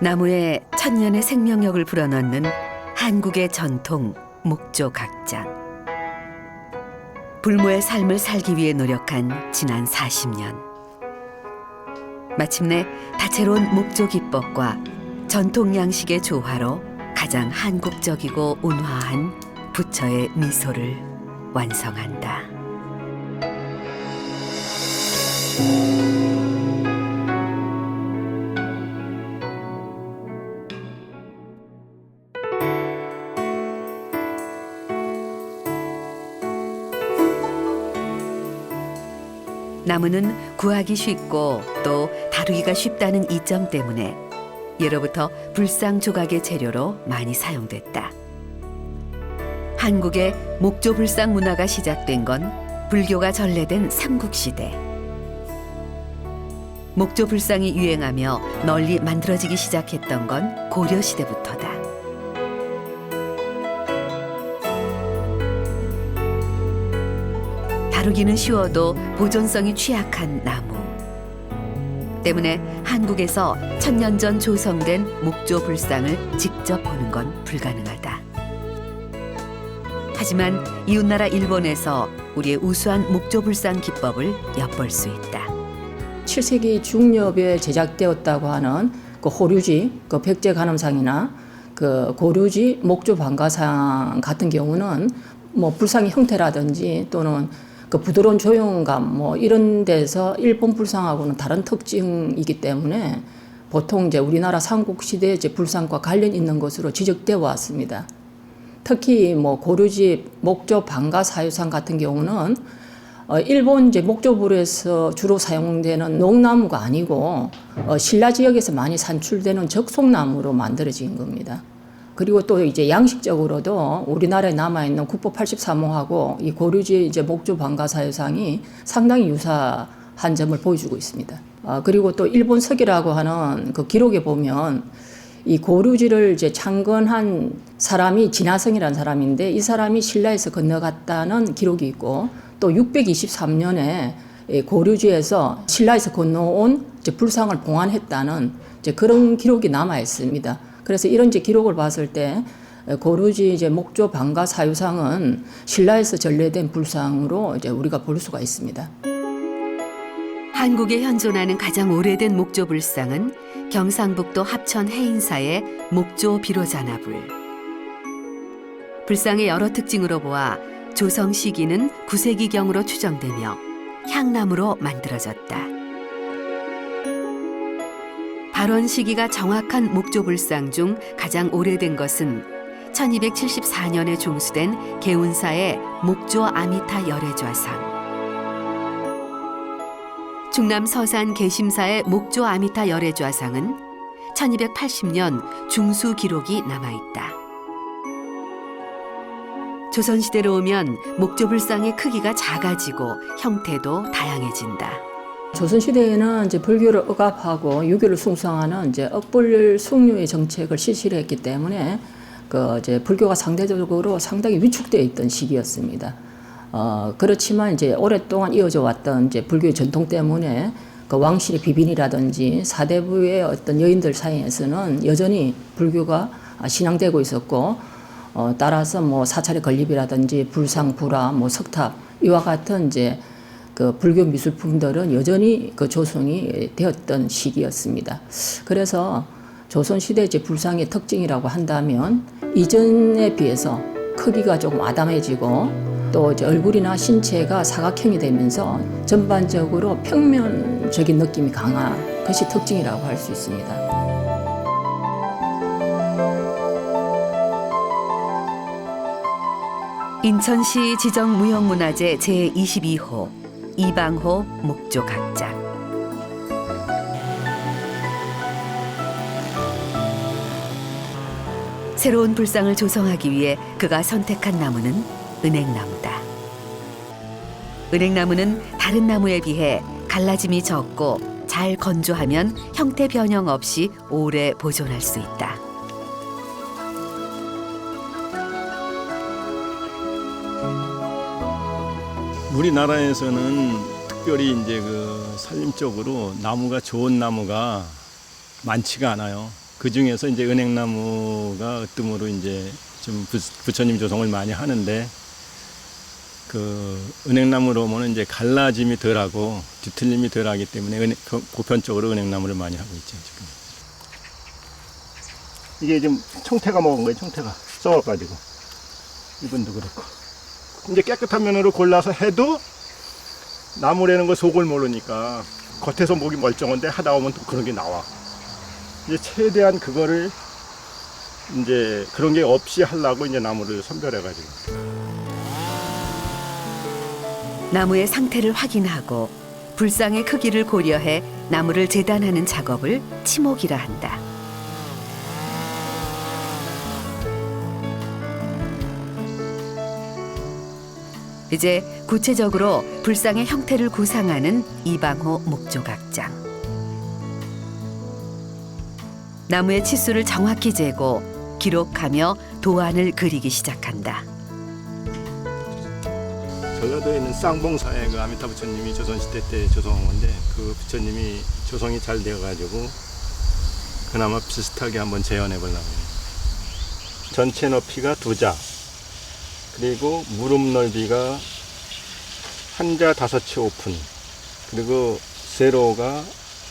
나무에 천년의 생명력을 불어넣는 한국의 전통 목조각장. 불모의 삶을 살기 위해 노력한 지난 40년. 마침내 다채로운 목조 기법과 전통 양식의 조화로 가장 한국적이고 온화한 부처의 미소를 완성한다. 나무는 구하기 쉽고 또 다루기가 쉽다는 이점 때문에 예로부터 불상 조각의 재료로 많이 사용됐다. 한국의 목조 불상 문화가 시작된 건 불교가 전래된 삼국시대. 목조 불상이 유행하며 널리 만들어지기 시작했던 건 고려시대부터다. 다루기는 쉬워도 보존성이 취약한 나무 때문에 한국에서 천년 전 조성된 목조 불상을 직접 보는 건 불가능하다. 하지만 이웃나라 일본에서 우리의 우수한 목조 불상 기법을 엿볼 수 있다. 7세기 중엽에 제작되었다고 하는 그 호류지, 그 백제간음상이나 그 고류지 목조 방가상 같은 경우는 뭐 불상의 형태라든지 또는 그 부드러운 조형감 뭐 이런 데서 일본 불상하고는 다른 특징이기 때문에 보통 이제 우리나라 삼국시대 이제 불상과 관련 있는 것으로 지적되어 왔습니다. 특히 뭐 고류지 목조 방가 사유상 같은 경우는 일본 이제 목조불에서 주로 사용되는 농나무가 아니고 신라 지역에서 많이 산출되는 적송나무로 만들어진 겁니다. 그리고 또 이제 양식적으로도 우리나라에 남아있는 국보 83호하고 이 고류지 이제 목조 방가 사유상이 상당히 유사한 점을 보여주고 있습니다. 그리고 또 일본 서기라고 하는 그 기록에 보면 이 고류지를 이제 창건한 사람이 진화성이라는 사람인데 이 사람이 신라에서 건너갔다는 기록이 있고 또 623년에 고류지에서 신라에서 건너온 이제 불상을 봉안했다는 이제 그런 기록이 남아 있습니다. 그래서 이런 이제 기록을 봤을 때 고류지 이제 목조 방가 사유상은 신라에서 전래된 불상으로 이제 우리가 볼 수가 있습니다. 한국에 현존하는 가장 오래된 목조 불상은 경상북도 합천 해인사의 목조 비로자나불. 불상의 여러 특징으로 보아 조성 시기는 9세기경으로 추정되며 향나무로 만들어졌다. 발원 시기가 정확한 목조 불상 중 가장 오래된 것은 1274년에 종수된 개운사의 목조 아미타 열애좌상, 충남 서산 개심사의 목조 아미타 열애좌상은 1280년 중수 기록이 남아있다. 조선시대로 오면 목조 불상의 크기가 작아지고 형태도 다양해진다. 조선시대에는 이제 불교를 억압하고 유교를 숭상하는 이제 억불 숭유의 정책을 실시를 했기 때문에 그 이제 불교가 상대적으로 상당히 위축되어 있던 시기였습니다. 그렇지만 이제 오랫동안 이어져 왔던 이제 불교의 전통 때문에 그 왕실의 비빈이라든지 사대부의 어떤 여인들 사이에서는 여전히 불교가 신앙되고 있었고 따라서 뭐 사찰의 건립이라든지 불상, 불화, 뭐 석탑 이와 같은 이제 그 불교 미술품들은 여전히 그 조성이 되었던 시기였습니다. 그래서 조선시대 이제 불상의 특징이라고 한다면 이전에 비해서 크기가 조금 아담해지고 또 이제 얼굴이나 신체가 사각형이 되면서 전반적으로 평면적인 느낌이 강한 것이 특징이라고 할 수 있습니다. 인천시 지정무형문화재 제22호 이방호 목조 각장. 새로운 불상을 조성하기 위해 그가 선택한 나무는 은행나무다. 은행나무는 다른 나무에 비해 갈라짐이 적고 잘 건조하면 형태 변형 없이 오래 보존할 수 있다. 우리나라에서는 특별히 이제 그 산림적으로 나무가 좋은 나무가 많지가 않아요. 그 중에서 이제 은행나무가 으뜸으로 이제 좀 부처님 조성을 많이 하는데 그 은행나무로 보면 이제 갈라짐이 덜하고 뒤틀림이 덜하기 때문에 보편적으로 은행나무를 많이 하고 있죠 지금. 이게 지금 청태가 먹은 거예요. 청태가 썩어가지고 이분도 그렇고 이제 깨끗한 면으로 골라서 해도 나무라는 거 속을 모르니까 겉에서 목이 멀쩡한데 하다 보면 또 그런 게 나와. 이제 최대한 그거를 이제 그런 게 없이 하려고 이제 나무를 선별해가지고. 나무의 상태를 확인하고 불상의 크기를 고려해 나무를 재단하는 작업을 치목이라 한다. 이제 구체적으로 불상의 형태를 구상하는 이방호 목조각장. 나무의 치수를 정확히 재고 기록하며 도안을 그리기 시작한다. 전라도에 있는 쌍봉사에 그 아미타 부처님이 조선시대 때 조성한 건데 그 부처님이 조성이 잘 되어가지고 그나마 비슷하게 한번 재현해 보려고 해요. 전체 높이가 2자, 그리고 무릎 넓이가 1자 5치 오픈, 그리고 세로가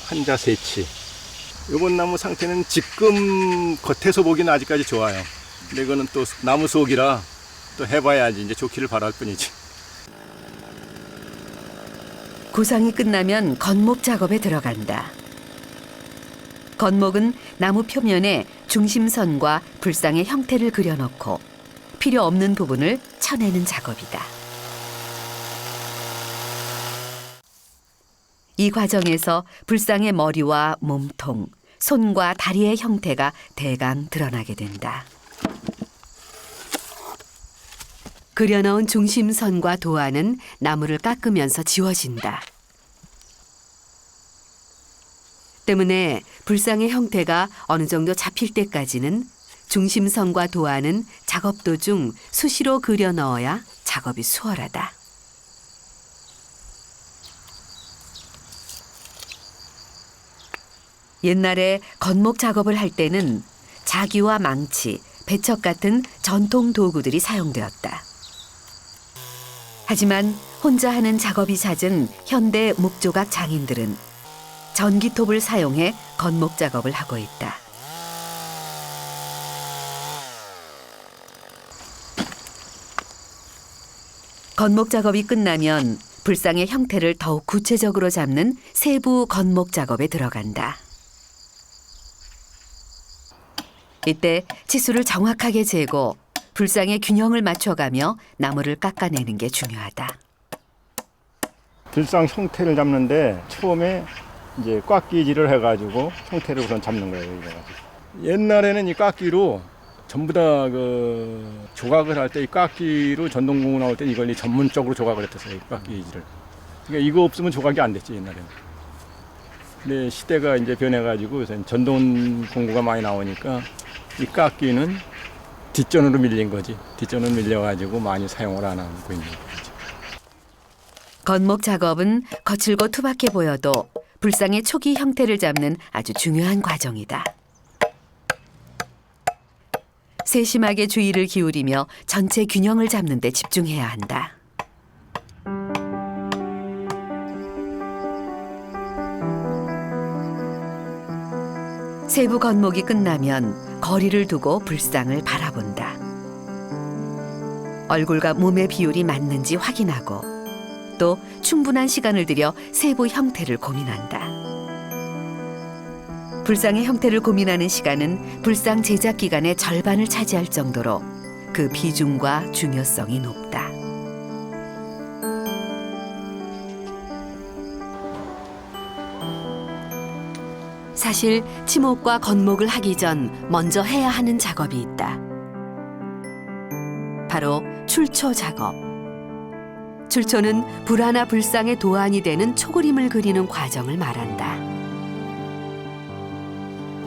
1자 3치. 이번 나무 상태는 지금 겉에서 보기는 아직까지 좋아요. 근데 이거는 또 나무 속이라 또 해봐야지 이제 좋기를 바랄 뿐이지. 구상이 끝나면 건목 작업에 들어간다. 건목은 나무 표면에 중심선과 불상의 형태를 그려놓고 필요 없는 부분을 쳐내는 작업이다. 이 과정에서 불상의 머리와 몸통, 손과 다리의 형태가 대강 드러나게 된다. 그려놓은 중심선과 도안은 나무를 깎으면서 지워진다. 때문에 불상의 형태가 어느 정도 잡힐 때까지는 중심선과 도안은 작업 도중 수시로 그려 넣어야 작업이 수월하다. 옛날에 건목 작업을 할 때는 자기와 망치, 배척 같은 전통 도구들이 사용되었다. 하지만 혼자 하는 작업이 잦은 현대 목조각 장인들은 전기톱을 사용해 건목 작업을 하고 있다. 건목 작업이 끝나면 불상의 형태를 더욱 구체적으로 잡는 세부 건목 작업에 들어간다. 이때 치수를 정확하게 재고 불상의 균형을 맞춰가며 나무를 깎아내는 게 중요하다. 불상 형태를 잡는데 처음에 이제 꽉끼질을 해가지고 형태를 우선 잡는 거예요. 이래가지고. 옛날에는 이 꽉기로 전부 다 그 조각을 할 때 이 꽉기로 전동공구 나올 때 이걸 전문적으로 조각을 했었어요. 이 꽉끼질을. 그러니까 이거 없으면 조각이 안 됐지 옛날에는. 근데 시대가 이제 변해가지고 요새 전동공구가 많이 나오니까 이 깎기는 뒷전으로 밀린 거지. 뒷전으로 밀려가지고 많이 사용을 안 하고 있는 거지. 건목 작업은 거칠고 투박해 보여도 불상의 초기 형태를 잡는 아주 중요한 과정이다. 세심하게 주의를 기울이며 전체 균형을 잡는 데 집중해야 한다. 세부 건목이 끝나면 거리를 두고 불상을 바라본다. 얼굴과 몸의 비율이 맞는지 확인하고 또 충분한 시간을 들여 세부 형태를 고민한다. 불상의 형태를 고민하는 시간은 불상 제작 기간의 절반을 차지할 정도로 그 비중과 중요성이 높다. 사실 치목과 건목을 하기 전 먼저 해야 하는 작업이 있다. 바로 출초 작업. 출초는 불 하나 불상의 도안이 되는 초그림을 그리는 과정을 말한다.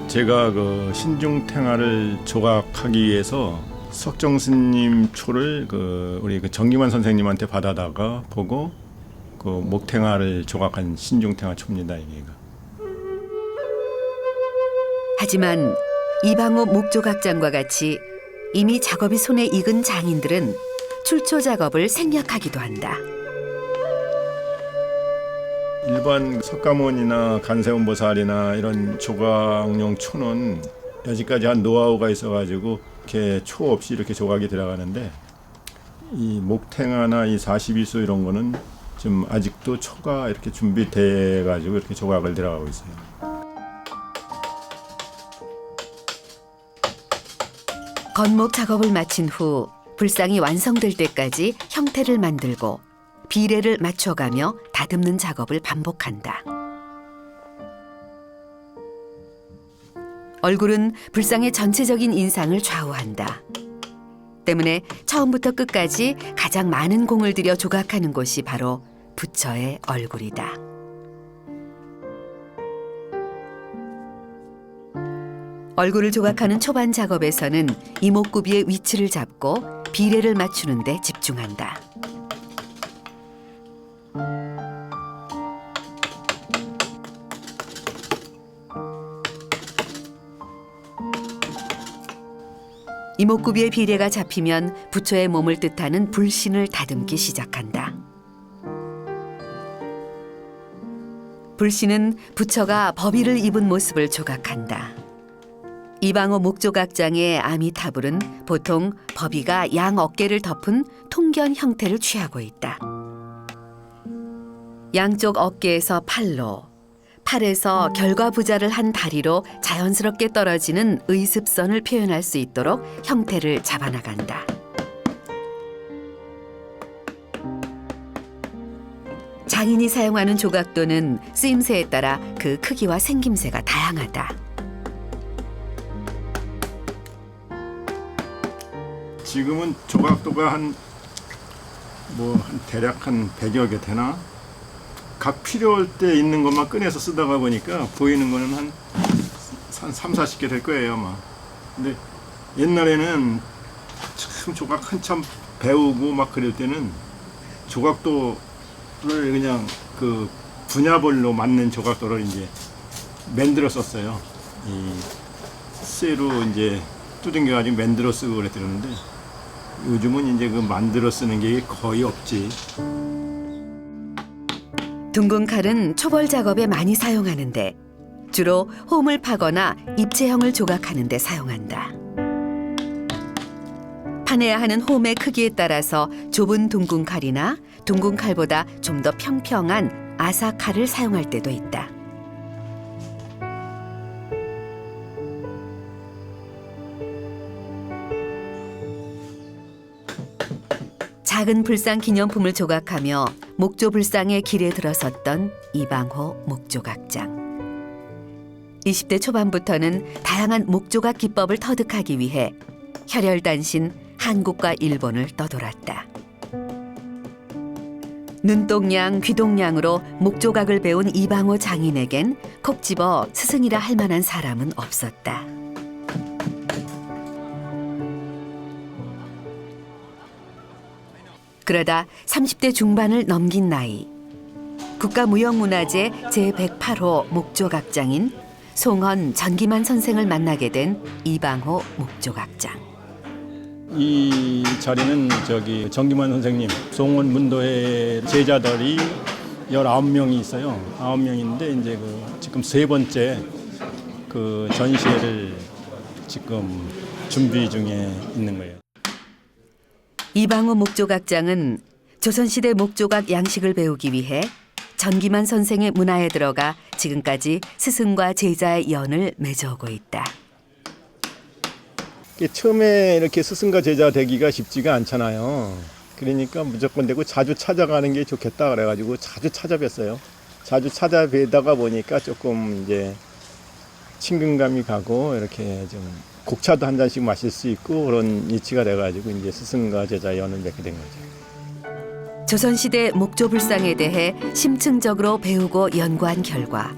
제가 그 신중탱화를 조각하기 위해서 석정스님 초를 그 우리 그 정기만 선생님한테 받아다가 보고 그 목탱화를 조각한 신중탱화 초입니다 이게. 하지만 이방호 목조각장과 같이 이미 작업이 손에 익은 장인들은 출초 작업을 생략하기도 한다. 일반 석가모니나 간세음보살이나 이런 조각용 초는 여지까지 한 노하우가 있어가지고 이렇게 초 없이 이렇게 조각이 들어가는데 이 목탱화나 이 42소 이런 거는 좀 아직도 초가 이렇게 준비돼가지고 이렇게 조각을 들어가고 있어요. 건목 작업을 마친 후 불상이 완성될 때까지 형태를 만들고 비례를 맞춰가며 다듬는 작업을 반복한다. 얼굴은 불상의 전체적인 인상을 좌우한다. 때문에 처음부터 끝까지 가장 많은 공을 들여 조각하는 곳이 바로 부처의 얼굴이다. 얼굴을 조각하는 초반 작업에서는 이목구비의 위치를 잡고 비례를 맞추는 데 집중한다. 이목구비의 비례가 잡히면 부처의 몸을 뜻하는 불신을 다듬기 시작한다. 불신은 부처가 법의를 입은 모습을 조각한다. 이방호 목조각장의 아미타불은 보통 법의가 양 어깨를 덮은 통견 형태를 취하고 있다. 양쪽 어깨에서 팔로, 팔에서 결과부자를 한 다리로 자연스럽게 떨어지는 의습선을 표현할 수 있도록 형태를 잡아나간다. 장인이 사용하는 조각도는 쓰임새에 따라 그 크기와 생김새가 다양하다. 지금은 조각도가 한 대략 한 100여 개 되나? 각 필요할 때 있는 것만 꺼내서 쓰다가 보니까 보이는 거는 한 3, 40개 될 거예요 아마. 근데 옛날에는 참 조각 한참 배우고 막 그럴 때는 조각도를 그냥 그 분야별로 맞는 조각도를 이제 만들었었어요. 이 쇠로 이제 두들겨가지고 만들어 쓰고 그랬는데 요즘은 이제 그 만들어 쓰는 게 거의 없지. 둥근 칼은 초벌 작업에 많이 사용하는데 주로 홈을 파거나 입체형을 조각하는 데 사용한다. 파내야 하는 홈의 크기에 따라서 좁은 둥근 칼이나 둥근 칼보다 좀 더 평평한 아사 칼을 사용할 때도 있다. 작은 불상 기념품을 조각하며 목조 불상의 길에 들어섰던 이방호 목조각장. 20대 초반부터는 다양한 목조각 기법을 터득하기 위해 혈혈단신 한국과 일본을 떠돌았다. 눈동양, 귀동양으로 목조각을 배운 이방호 장인에겐 콕 집어 스승이라 할 만한 사람은 없었다. 그러다 30대 중반을 넘긴 나이, 국가무형문화재 제108호 목조각장인 송헌 전기만 선생을 만나게 된 이방호 목조각장. 이 자리는 전기만 선생님, 송원 문도회 제자들이 19명이 있어요. 9명인데 이제 지금 세 번째 그 전시회를 지금 준비 중에 있는 거예요. 이방호 목조각장은 조선시대 목조각 양식을 배우기 위해 전기만 선생의 문화에 들어가 지금까지 스승과 제자의 연을 맺어오고 있다. 처음에 이렇게 스승과 제자 되기가 쉽지가 않잖아요. 그러니까 무조건 되고 자주 찾아가는 게 좋겠다 그래가지고 자주 찾아뵀어요. 자주 찾아뵈다가 보니까 조금 이제 친근감이 가고 이렇게 좀 곡차도 한 잔씩 마실 수 있고 그런 이치가 돼가지고 이제 스승과 제자 연을 맺게 된 거죠. 조선시대 목조불상에 대해 심층적으로 배우고 연구한 결과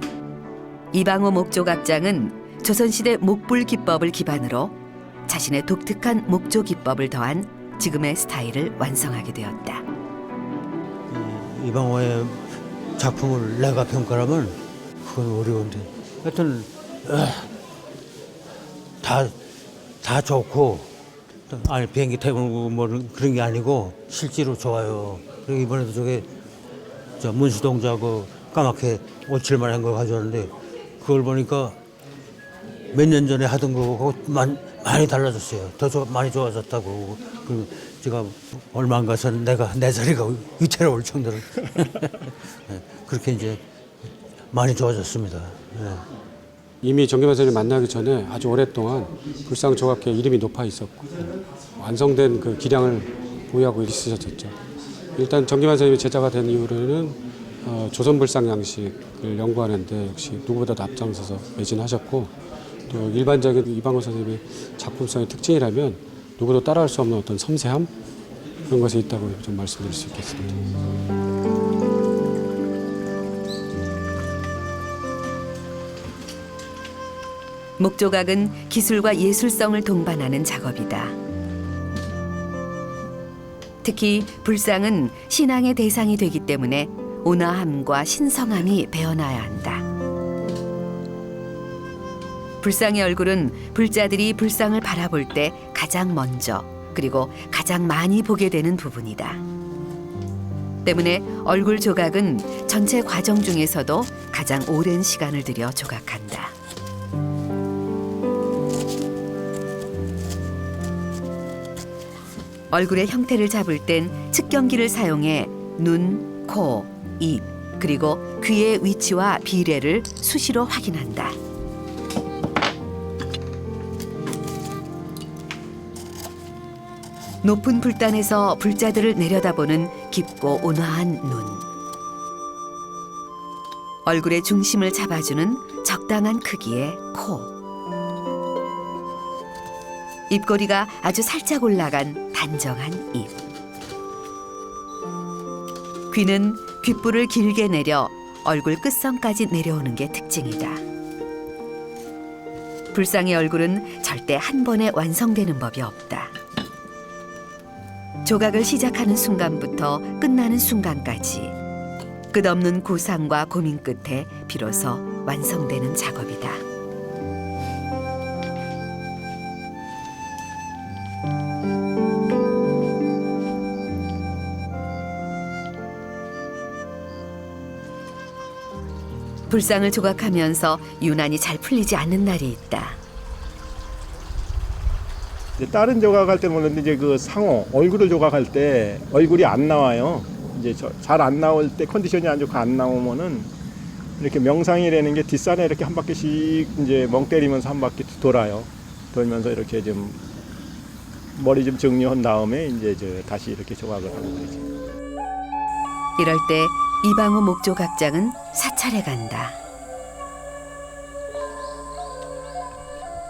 이방호 목조각장은 조선시대 목불 기법을 기반으로 자신의 독특한 목조 기법을 더한 지금의 스타일을 완성하게 되었다. 이방호의 작품을 내가 평가하면 그건 어려운데 하여튼 다 좋고, 아니 비행기 태우고 뭐 그런 게 아니고 실제로 좋아요. 그리고 이번에도 저 문수동자고 까맣게 57만 한 거 가져왔는데 그걸 보니까 몇 년 전에 하던 거하고 많이 달라졌어요. 많이 좋아졌다고. 그리고 제가 얼마 안 가서 내 자리가 위태로울 정도로 그렇게 이제 많이 좋아졌습니다. 네. 이미 정기만 선생님 만나기 전에 아주 오랫동안 불상조각회 이름이 높아 있었고 완성된 그 기량을 보유하고 있으셨죠. 일단 정기만 선생님이 제자가 된 이후로는 조선불상 양식을 연구하는데 역시 누구보다도 앞장서서 매진하셨고 또 일반적인 이방호 선생님의 작품성의 특징이라면 누구도 따라할 수 없는 어떤 섬세함 그런 것이 있다고 좀 말씀드릴 수 있겠습니다. 목조각은 기술과 예술성을 동반하는 작업이다. 특히 불상은 신앙의 대상이 되기 때문에 온화함과 신성함이 배어나야 한다. 불상의 얼굴은 불자들이 불상을 바라볼 때 가장 먼저 그리고 가장 많이 보게 되는 부분이다. 때문에 얼굴 조각은 전체 과정 중에서도 가장 오랜 시간을 들여 조각한다. 얼굴의 형태를 잡을 땐 측경기를 사용해 눈, 코, 입, 그리고 귀의 위치와 비례를 수시로 확인한다. 높은 불단에서 불자들을 내려다보는 깊고 온화한 눈. 얼굴의 중심을 잡아주는 적당한 크기의 코. 입꼬리가 아주 살짝 올라간 단정한 입. 귀는 귓불을 길게 내려 얼굴 끝선까지 내려오는 게 특징이다. 불상의 얼굴은 절대 한 번에 완성되는 법이 없다. 조각을 시작하는 순간부터 끝나는 순간까지 끝없는 구상과 고민 끝에 비로소 완성되는 작업이다. 불상을 조각하면서 유난히 잘 풀리지 않는 날이 있다. 다른 조각할 때 몰랐는데 이제 그 상어 얼굴을 조각할 때 얼굴이 안 나와요. 이제 잘 안 나올 때 컨디션이 안 좋고 안 나오면은 이렇게 명상이라는 게 뒷산에 이렇게 한 바퀴씩 이제 멍 때리면서 한 바퀴 돌아요. 돌면서 이렇게 좀 머리 좀 정리한 다음에 이제 다시 이렇게 조각을 하는 거죠. 이럴 때 이방호 목조각장은 사찰에 간다.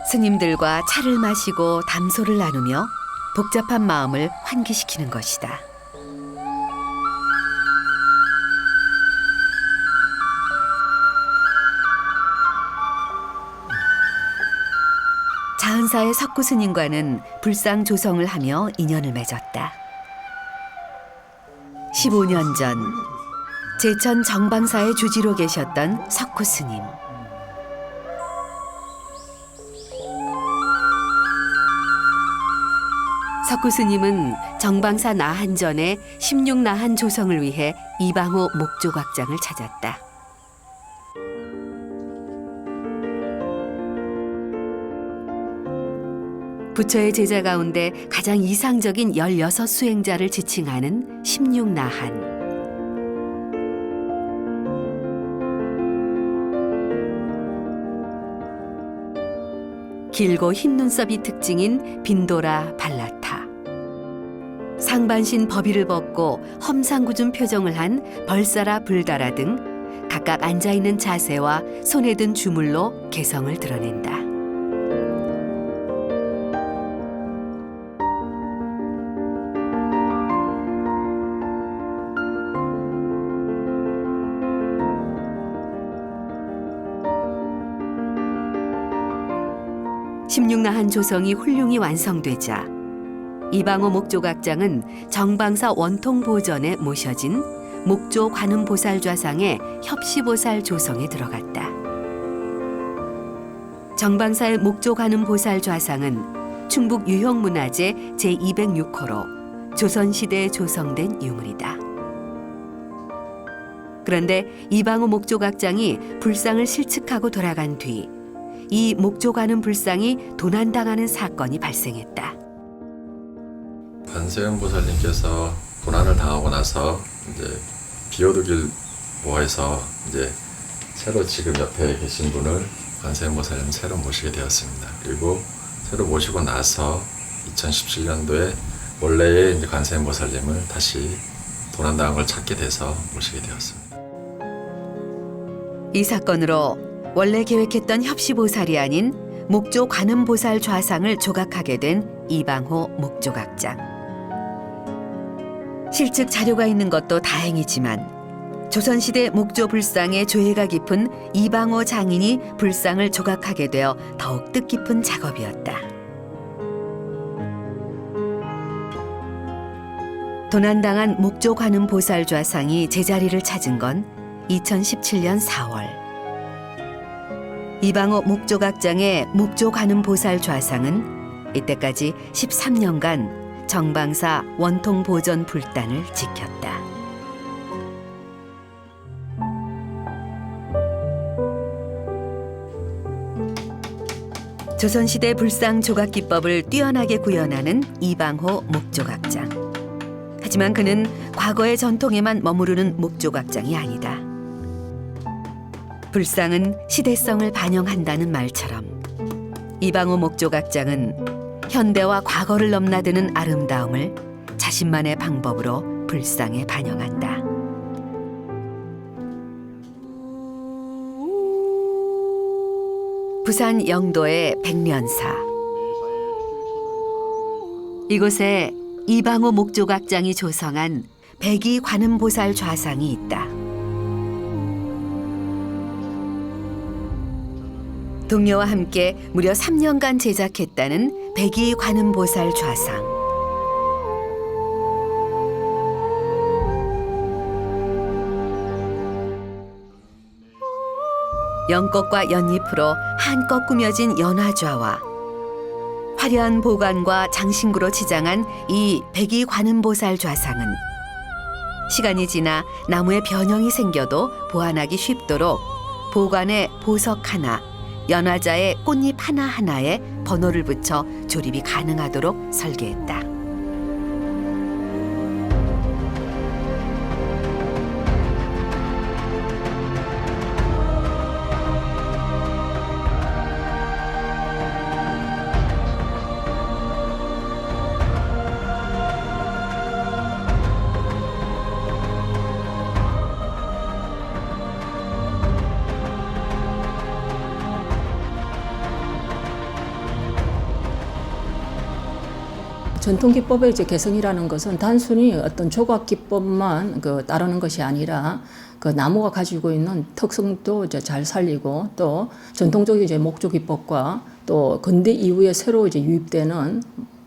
스님들과 차를 마시고 담소를 나누며 복잡한 마음을 환기시키는 것이다. 자은사의 석구 스님과는 불상 조성을 하며 인연을 맺었다. 15년 전 제천 정방사의 주지로 계셨던 석구 스님. 석구 스님은 정방사 나한전의 16나한 조성을 위해 이방호 목조각장을 찾았다. 부처의 제자 가운데 가장 이상적인 16수행자를 지칭하는 16나한. 길고 흰 눈썹이 특징인 빈도라 발라타. 상반신 법의를 벗고 험상궂은 표정을 한 벌사라 불다라 등 각각 앉아있는 자세와 손에 든 주물로 개성을 드러낸다. 십육나한 조성이 훌륭히 완성되자 이방호 목조각장은 정방사 원통 보전에 모셔진 목조 관음보살 좌상의 협시보살 조성에 들어갔다. 정방사의 목조 관음 보살 좌상은 충북 유형문화재 제206호로 조선시대에 조성된 유물이다. 그런데 이방호 목조각장이 불상을 실측하고 돌아간 뒤 이 목조 관음 불상이 도난당하는 사건이 발생했다. 관세음 보살님께서 도난을 당하고 나서 이제 비워두길 뭐해서 이제 새로 지금 옆에 계신 분을 관세음 보살님 새로 모시게 되었습니다. 그리고 새로 모시고 나서 2017년도에 원래의 이제 관세음 보살님을 다시 도난당한 걸 찾게 돼서 모시게 되었습니다. 이 사건으로 원래 계획했던 협시보살이 아닌 목조 관음보살 좌상을 조각하게 된 이방호 목조각장. 실측 자료가 있는 것도 다행이지만 조선시대 목조 불상에 조예가 깊은 이방호 장인이 불상을 조각하게 되어 더욱 뜻깊은 작업이었다. 도난당한 목조 관음보살 좌상이 제자리를 찾은 건 2017년 4월. 이방호 목조각장의 목조 관음 보살 좌상은 이때까지 13년간 정방사 원통 보전 불단을 지켰다. 조선시대 불상 조각 기법을 뛰어나게 구현하는 이방호 목조각장. 하지만 그는 과거의 전통에만 머무르는 목조각장이 아니다. 불상은 시대성을 반영한다는 말처럼 이방호 목조각장은 현대와 과거를 넘나드는 아름다움을 자신만의 방법으로 불상에 반영한다. 부산 영도의 백년사. 이곳에 이방호 목조각장이 조성한 백이 관음보살 좌상이 있다. 동료와 함께 무려 3년간 제작했다는 백이 관음보살 좌상. 연꽃과 연잎으로 한껏 꾸며진 연화좌와 화려한 보관과 장신구로 치장한 이 백이 관음보살 좌상은 시간이 지나 나무에 변형이 생겨도 보완하기 쉽도록 보관에 보석 하나, 연화자의 꽃잎 하나하나에 번호를 붙여 조립이 가능하도록 설계했다. 전통 기법의 개성이라는 것은 단순히 어떤 조각 기법만 따르는 것이 아니라 그 나무가 가지고 있는 특성도 이제 잘 살리고 또 전통적인 이제 목조 기법과 또 근대 이후에 새로 이제 유입되는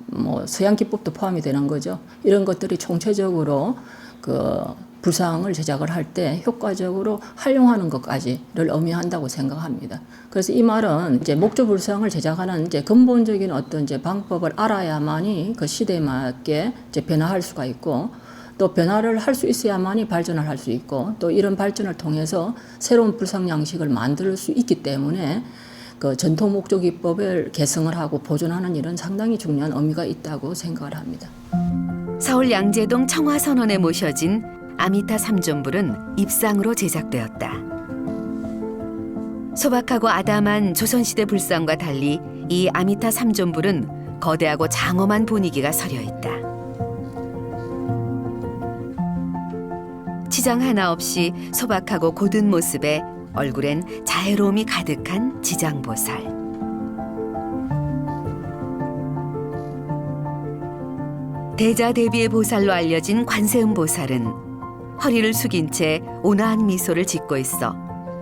뭐 서양 기법도 포함이 되는 거죠. 이런 것들이 총체적으로 그 불상을 제작을 할 때 효과적으로 활용하는 것까지를 의미한다고 생각합니다. 그래서 이 말은 이제 목조 불상을 제작하는 이제 근본적인 어떤 이제 방법을 알아야만이 그 시대에 맞게 이제 변화할 수가 있고 또 변화를 할 수 있어야만이 발전을 할 수 있고 또 이런 발전을 통해서 새로운 불상 양식을 만들 수 있기 때문에 그 전통 목조 기법을 개성을 하고 보존하는 일은 상당히 중요한 의미가 있다고 생각을 합니다. 서울 양재동 청화선원에 모셔진 아미타 삼존불은 입상으로 제작되었다. 소박하고 아담한 조선시대 불상과 달리 이 아미타 삼존불은 거대하고 장엄한 분위기가 서려 있다. 치장 하나 없이 소박하고 고든 모습에 얼굴엔 자애로움이 가득한 지장보살. 대자대비의 보살로 알려진 관세음 보살은 허리를 숙인 채 온화한 미소를 짓고 있어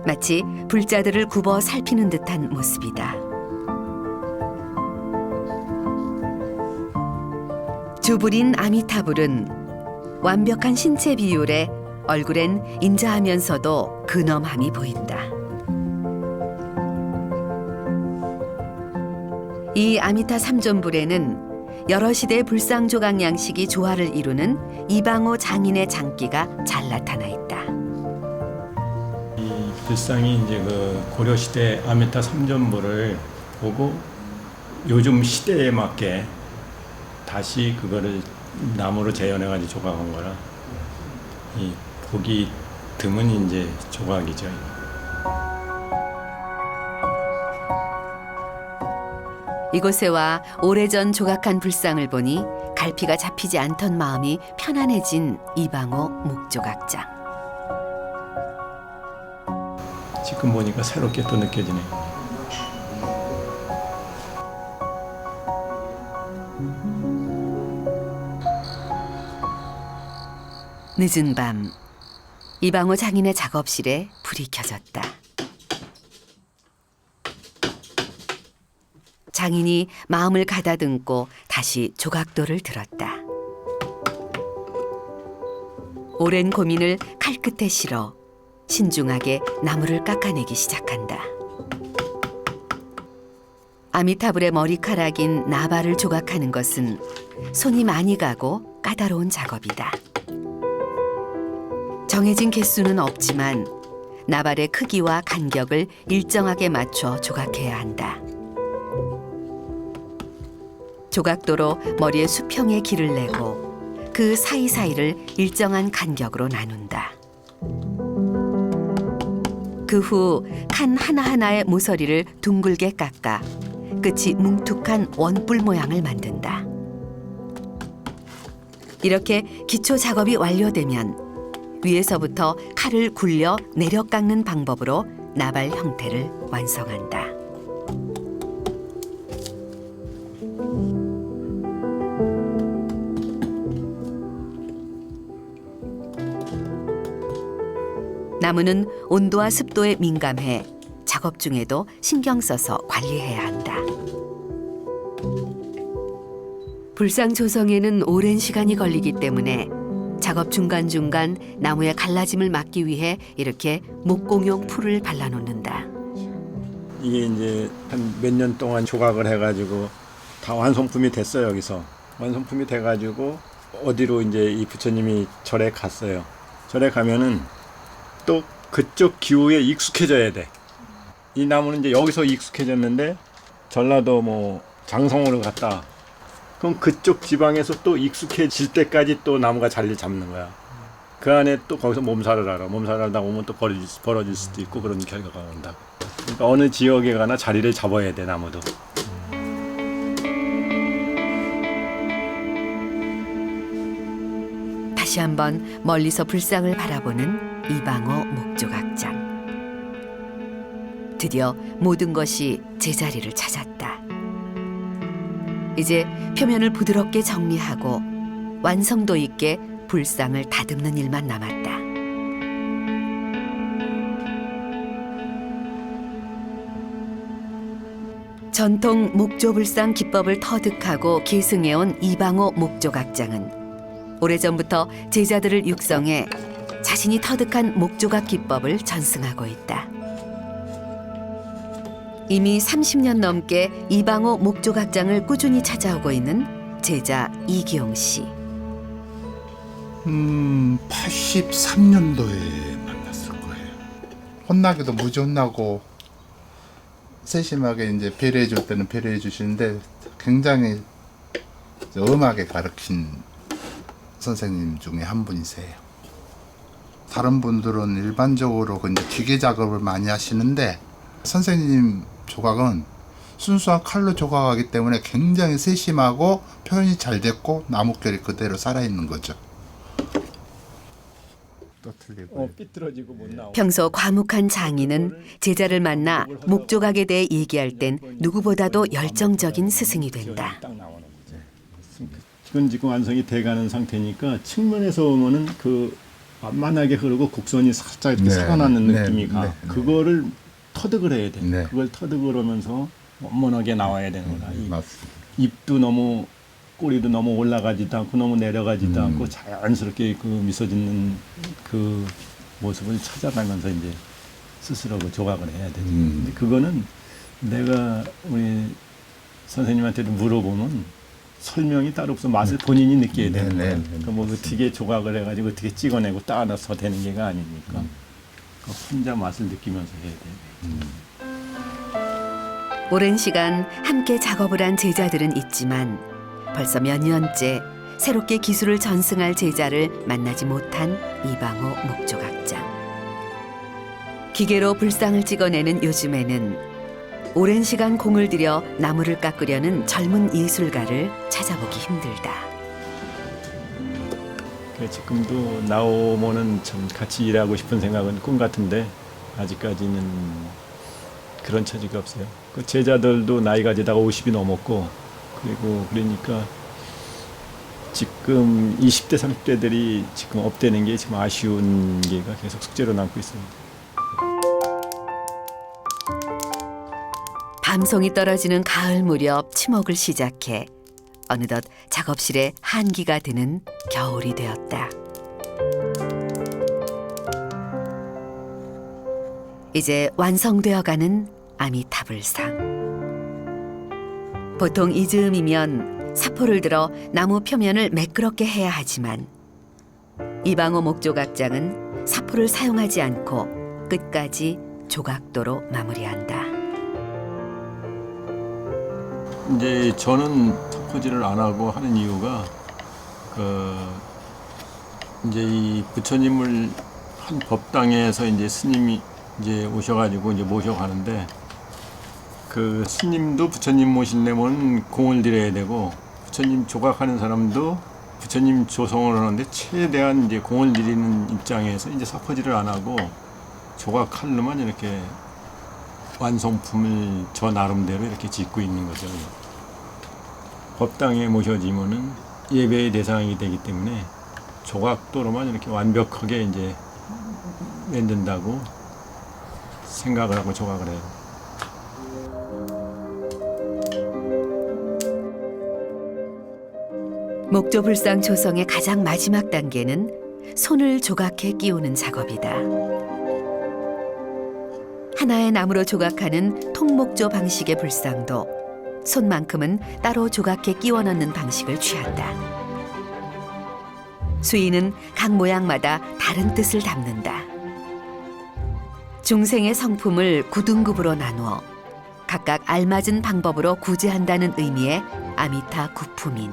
마치 불자들을 굽어 살피는 듯한 모습이다. 주불인 아미타불은 완벽한 신체 비율에 얼굴엔 인자하면서도 근엄함이 보인다. 이 아미타 삼존불에는 여러 시대의 불상 조각 양식이 조화를 이루는 이방호 장인의 장기가 잘 나타나 있다. 이 불상이 이제 그 고려 시대 아미타 삼존불을 보고 요즘 시대에 맞게 다시 그거를 나무로 재현해가지고 조각한 거라 이 보기 드문 이제 조각이죠. 이곳에 와 오래전 조각한 불상을 보니 갈피가 잡히지 않던 마음이 편안해진 이방호 목조각장. 지금 보니까 새롭게 또 느껴지네. 늦은 밤 이방호 장인의 작업실에 불이 켜졌다. 장인이 마음을 가다듬고 다시 조각돌을 들었다. 오랜 고민을 칼끝에 실어 신중하게 나무를 깎아내기 시작한다. 아미타불의 머리카락인 나발을 조각하는 것은 손이 많이 가고 까다로운 작업이다. 정해진 개수는 없지만 나발의 크기와 간격을 일정하게 맞춰 조각해야 한다. 조각도로 머리에 수평의 길을 내고 그 사이사이를 일정한 간격으로 나눈다. 그 후 칸 하나하나의 모서리를 둥글게 깎아 끝이 뭉툭한 원뿔 모양을 만든다. 이렇게 기초 작업이 완료되면 위에서부터 칼을 굴려 내려 깎는 방법으로 나발 형태를 완성한다. 나무는 온도와 습도에 민감해 작업 중에도 신경 써서 관리해야 한다. 불상 조성에는 오랜 시간이 걸리기 때문에 작업 중간중간 나무의 갈라짐을 막기 위해 이렇게 목공용 풀을 발라놓는다. 이게 이제 한 몇 년 동안 조각을 해가지고 다 완성품이 됐어요. 여기서 완성품이 돼가지고 어디로 이제 이 부처님이 절에 갔어요. 절에 가면은 또 그쪽 기후에 익숙해져야 돼. 이 나무는 이제 여기서 익숙해졌는데 전라도 뭐 장성으로 갔다. 그럼 그쪽 지방에서 또 익숙해질 때까지 또 나무가 자리를 잡는 거야. 그 안에 또 거기서 몸살을 알아. 몸살을 하다 보면 또 벌어질 수도 있고 그런 결과가 온다. 그러니까 어느 지역에 가나 자리를 잡아야 돼, 나무도. 다시 한번 멀리서 불상을 바라보는 이방호 목조각장. 드디어 모든 것이 제자리를 찾았다. 이제 표면을 부드럽게 정리하고 완성도 있게 불상을 다듬는 일만 남았다. 전통 목조불상 기법을 터득하고 계승해온 이방호 목조각장은 오래전부터 제자들을 육성해 자신이 터득한 목조각 기법을 전승하고 있다. 이미 30년 넘게 이방호 목조각장을 꾸준히 찾아오고 있는 제자 이기용 씨. 83년도에 만났을 거예요. 혼나기도 무지 혼나고 세심하게 이제 배려해 줄 때는 배려해 주시는데 굉장히 엄하게 가르친 선생님 중에 한 분이세요. 다른 분들은 일반적으로 이제 기계 작업을 많이 하시는데 선생님 조각은 순수한 칼로 조각하기 때문에 굉장히 세심하고 표현이 잘 됐고 나뭇결이 그대로 살아있는 거죠. 또 틀리고 삐뚤어지고 못 나오고. 평소 과묵한 장인은 제자를 만나 목조각에 대해 얘기할 땐 누구보다도 열정적인 스승이 된다. 딱 나오는 거지. 이건 지금 완성이 돼가는 상태니까 측면에서 보면은 그 완만하게 흐르고 곡선이 살짝 이렇게 네, 살아나는 네, 느낌이 가. 네, 네. 그거를 터득을 해야 돼. 네. 그걸 터득을 하면서 원만하게 나와야 되는 거다. 맞습니다. 입도 너무 꼬리도 너무 올라가지도 않고 너무 내려가지도 않고 자연스럽게 그 미소 짓는 그 모습을 찾아가면서 이제 스스로 그 조각을 해야 되죠. 근데 그거는 내가 우리 선생님한테도 물어보면 설명이 따로 없어. 맛을 본인이 느껴야 되는 네, 거예요. 네, 네. 그러니까 뭐 어떻게 조각을 해가지고 어떻게 찍어내고 따라서 되는 게가 아니니까 그 혼자 맛을 느끼면서 해야 돼요. 오랜 시간 함께 작업을 한 제자들은 있지만 벌써 몇 년째 새롭게 기술을 전승할 제자를 만나지 못한 이방호 목조각장. 기계로 불상을 찍어내는 요즘에는 오랜 시간 공을 들여 나무를 깎으려는 젊은 예술가를 찾아보기 힘들다. 그래서 지금도 나오면은 참 같이 일하고 싶은 생각은 꿈 같은데 아직까지는 그런 처지가 없어요. 그 제자들도 나이가 되다가 50이 넘었고 그리고 그러니까 지금 20대 30대들이 지금 업되는 게 지금 아쉬운 게가 계속 숙제로 남고 있습니다. 밤송이 떨어지는 가을 무렵 치목을 시작해 어느덧 작업실에 한기가 드는 겨울이 되었다. 이제 완성되어가는 아미타불상. 보통 이 즈음이면 사포를 들어 나무 표면을 매끄럽게 해야 하지만 이방호 목조각장은 사포를 사용하지 않고 끝까지 조각도로 마무리한다. 이제 저는 석포질을 안 하고 하는 이유가 이제 이 부처님을 한 법당에서 이제 스님이 이제 오셔가지고 이제 모셔가는데 그 스님도 부처님 모시려면 공을 들여야 되고 부처님 조각하는 사람도 부처님 조성을 하는데 최대한 이제 공을 들이는 입장에서 이제 석포질을 안 하고 조각 칼로만 이렇게 완성품을 저 나름대로 이렇게 짓고 있는 거죠. 법당에 모셔지면은 예배의 대상이 되기 때문에 조각도로만 이렇게 완벽하게 이제 만든다고 생각을 하고 조각을 해요. 목조불상 조성의 가장 마지막 단계는 손을 조각해 끼우는 작업이다. 하나의 나무로 조각하는 통목조 방식의 불상도 손만큼은 따로 조각해 끼워 넣는 방식을 취한다. 수인은 각 모양마다 다른 뜻을 담는다. 중생의 성품을 9등급으로 나누어 각각 알맞은 방법으로 구제한다는 의미의 아미타 구품인.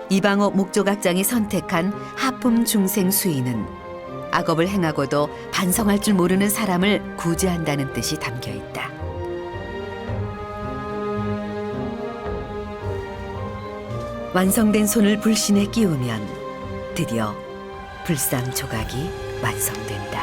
이방호 목조각장이 선택한 하품 중생 수인은 악업을 행하고도 반성할 줄 모르는 사람을 구제한다는 뜻이 담겨 있다. 완성된 손을 불신에 끼우면 드디어 불상 조각이 완성된다.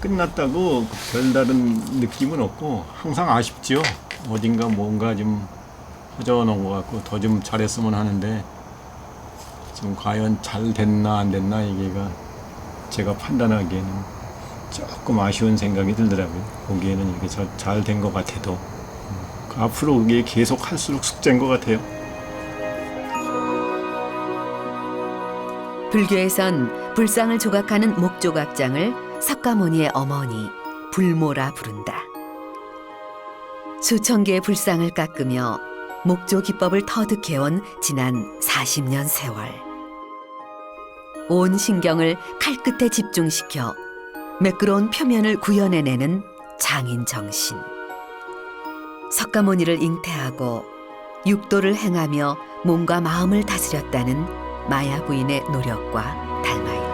끝났다고 별다른 느낌은 없고 항상 아쉽죠. 어딘가 뭔가 좀 허전한 것 같고 더 좀 잘했으면 하는데 지금 과연 잘 됐나 안 됐나 이게가 제가 판단하기에는 조금 아쉬운 생각이 들더라고요. 보기에는 이렇게 잘 된 것 같아도 앞으로 이게 계속 할수록 숙제인 것 같아요. 불교에선 불상을 조각하는 목조각장을 석가모니의 어머니 불모라 부른다. 수천 개의 불상을 깎으며 목조 기법을 터득해온 지난 40년 세월. 온 신경을 칼끝에 집중시켜 매끄러운 표면을 구현해내는 장인 정신. 석가모니를 잉태하고 육도를 행하며 몸과 마음을 다스렸다는 마야 부인의 노력과 닮아있다.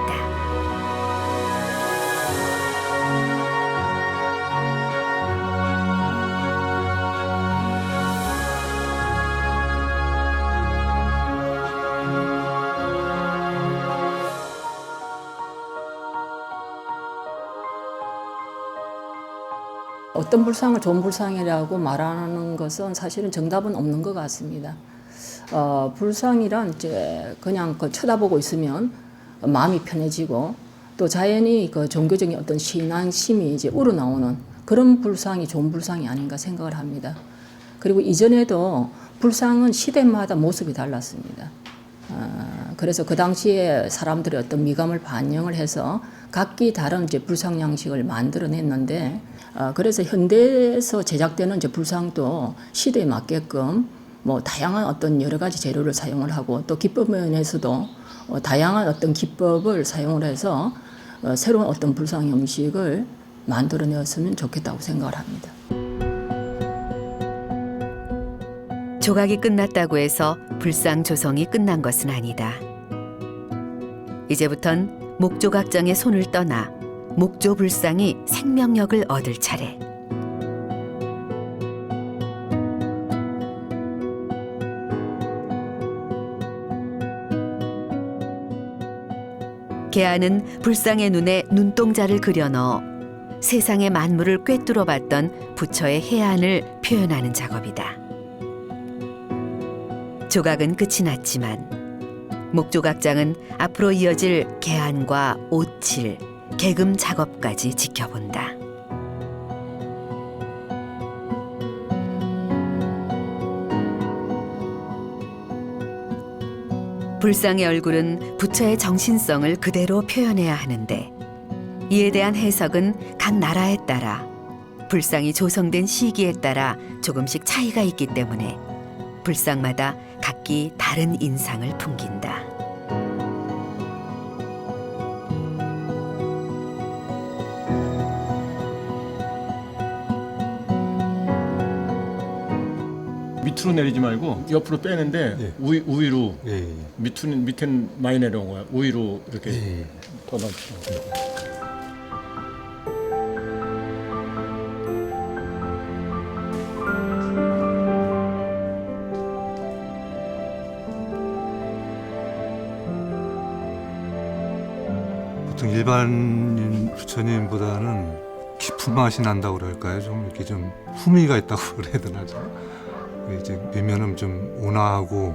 어떤 불상을 좋은 불상이라고 말하는 것은 사실은 정답은 없는 것 같습니다. 불상이란 이제 그냥 쳐다보고 있으면 마음이 편해지고 또 자연히 그 종교적인 어떤 신앙심이 이제 우러나오는 그런 불상이 좋은 불상이 아닌가 생각을 합니다. 그리고 이전에도 불상은 시대마다 모습이 달랐습니다. 그래서 그 당시에 사람들의 어떤 미감을 반영을 해서 각기 다른 이제 불상 양식을 만들어냈는데, 그래서 현대에서 제작되는 이제 불상도 시대에 맞게끔 뭐 다양한 어떤 여러 가지 재료를 사용을 하고, 또 기법 면에서도 다양한 어떤 기법을 사용을 해서 새로운 어떤 불상 형식을 만들어내었으면 좋겠다고 생각을 합니다. 조각이 끝났다고 해서 불상 조성이 끝난 것은 아니다. 이제부턴 목조각장의 손을 떠나 목조 불상이 생명력을 얻을 차례. 개안은 불상의 눈에 눈동자를 그려 넣어 세상의 만물을 꿰뚫어 봤던 부처의 해안을 표현하는 작업이다. 조각은 끝이 났지만 목조각장은 앞으로 이어질 개안과 오칠, 개금 작업까지 지켜본다. 불상의 얼굴은 부처의 정신성을 그대로 표현해야 하는데, 이에 대한 해석은 각 나라에 따라, 불상이 조성된 시기에 따라 조금씩 차이가 있기 때문에 불상마다 각기 다른 인상을 풍긴다. 밑으로 내리지 말고 옆으로 빼는데 우위로 밑에는 많이 내려온 거야. 우위로 이렇게 더 넣고. 보통 일반 부처님보다는 깊은 맛이 난다고 그럴까요? 좀 이렇게 좀 후미가 있다고 그래야 되나? 이제 뵈면은 좀 온화하고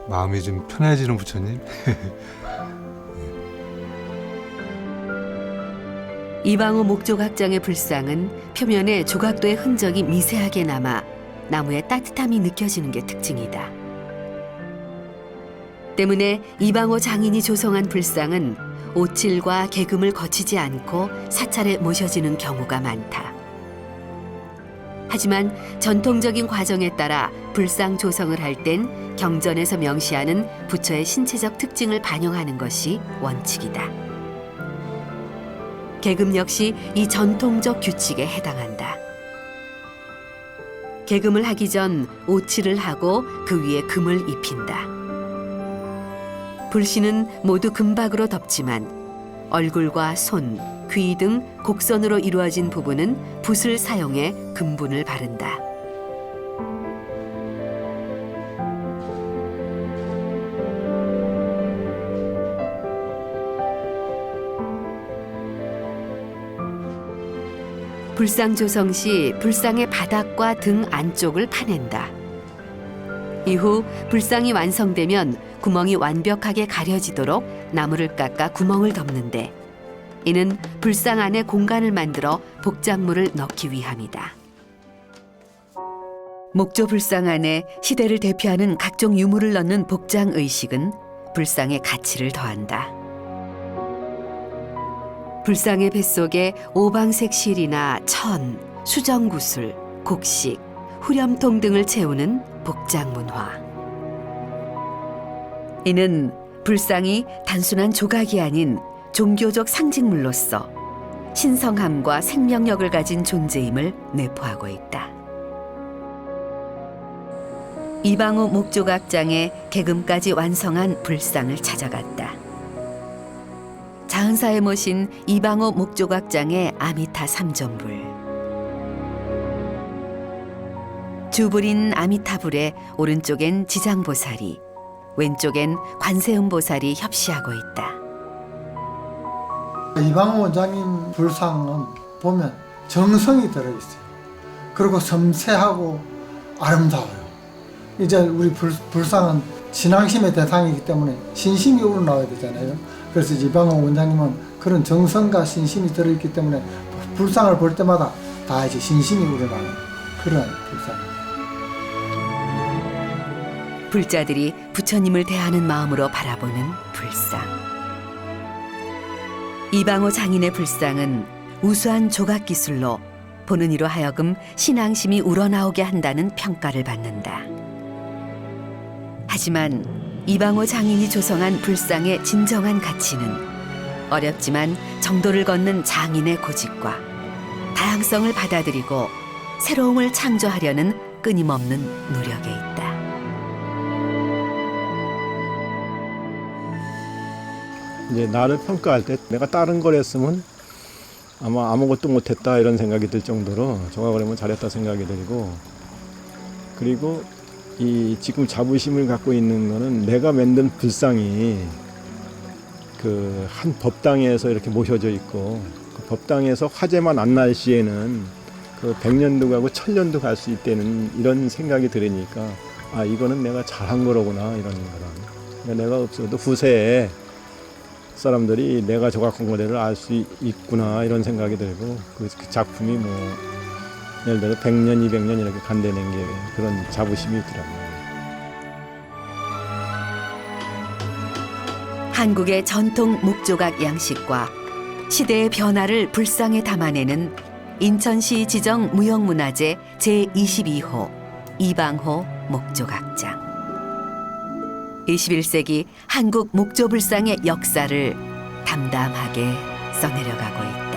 마음이 좀 편해지는 부처님. 이방호 목조각장의 불상은 표면에 조각도의 흔적이 미세하게 남아 나무의 따뜻함이 느껴지는 게 특징이다. 때문에 이방호 장인이 조성한 불상은 오칠과 개금을 거치지 않고 사찰에 모셔지는 경우가 많다. 하지만 전통적인 과정에 따라 불상 조성을 할 땐 경전에서 명시하는 부처의 신체적 특징을 반영하는 것이 원칙이다. 개금 역시 이 전통적 규칙에 해당한다. 개금을 하기 전 오칠을 하고 그 위에 금을 입힌다. 불씨는 모두 금박으로 덮지만 얼굴과 손, 귀 등 곡선으로 이루어진 부분은 붓을 사용해 금분을 바른다. 불상 조성 시 불상의 바닥과 등 안쪽을 파낸다. 이후 불상이 완성되면 구멍이 완벽하게 가려지도록 나무를 깎아 구멍을 덮는데, 이는 불상 안에 공간을 만들어 복작물을 넣기 위함이다. 목조 불상 안에 시대를 대표하는 각종 유물을 넣는 복장 의식은 불상의 가치를 더한다. 불상의 뱃속에 오방색 실이나 천, 수정구슬, 곡식, 후렴통 등을 채우는 복장문화. 이는 불상이 단순한 조각이 아닌 종교적 상징물로서 신성함과 생명력을 가진 존재임을 내포하고 있다. 이방호 목조각장의 개금까지 완성한 불상을 찾아갔다. 자은사에 모신 이방호 목조각장의 아미타 삼존불. 주불인 아미타불의 오른쪽엔 지장보살이, 왼쪽엔 관세음보살이 협시하고 있다. 이방호 원장님 불상은 보면 정성이 들어있어요. 그리고 섬세하고 아름다워요. 이제 우리 불상은 신앙심의 대상이기 때문에 신심이 우러나와야 되잖아요. 그래서 이방호 원장님은 그런 정성과 신심이 들어있기 때문에 불상을 볼 때마다 다해서 신심이 우러나는 그런 불상입니다. 불자들이 부처님을 대하는 마음으로 바라보는 불상. 이방호 장인의 불상은 우수한 조각 기술로 보는 이로 하여금 신앙심이 우러나오게 한다는 평가를 받는다. 하지만 이방호 장인이 조성한 불상의 진정한 가치는 어렵지만 정도를 걷는 장인의 고집과 다양성을 받아들이고 새로움을 창조하려는 끊임없는 노력에 있다. 이제 나를 평가할 때 내가 다른 걸 했으면 아마 아무것도 못했다 이런 생각이 들 정도로 조각을 하면 잘했다 생각이 들고, 그리고 이 지금 자부심을 갖고 있는 거는 내가 만든 불상이 그 한 법당에서 이렇게 모셔져 있고, 그 법당에서 화재만 안 날 시에는 그 100년도 가고 1000년도 갈 수 있다는 이런 생각이 들으니까 아 이거는 내가 잘한 거로구나 이런 거랑, 그러니까 내가 없어도 후세에 사람들이 내가 조각한 거를 알 수 있구나 이런 생각이 들고, 그 작품이 뭐 예를 들어 100년, 200년 이렇게 간다는 게 그런 자부심이 있더라고요. 한국의 전통 목조각 양식과 시대의 변화를 불상에 담아내는 인천시 지정 무형문화재 제22호 이방호 목조각장. 21세기 한국 목조불상의 역사를 담담하게 써내려가고 있다.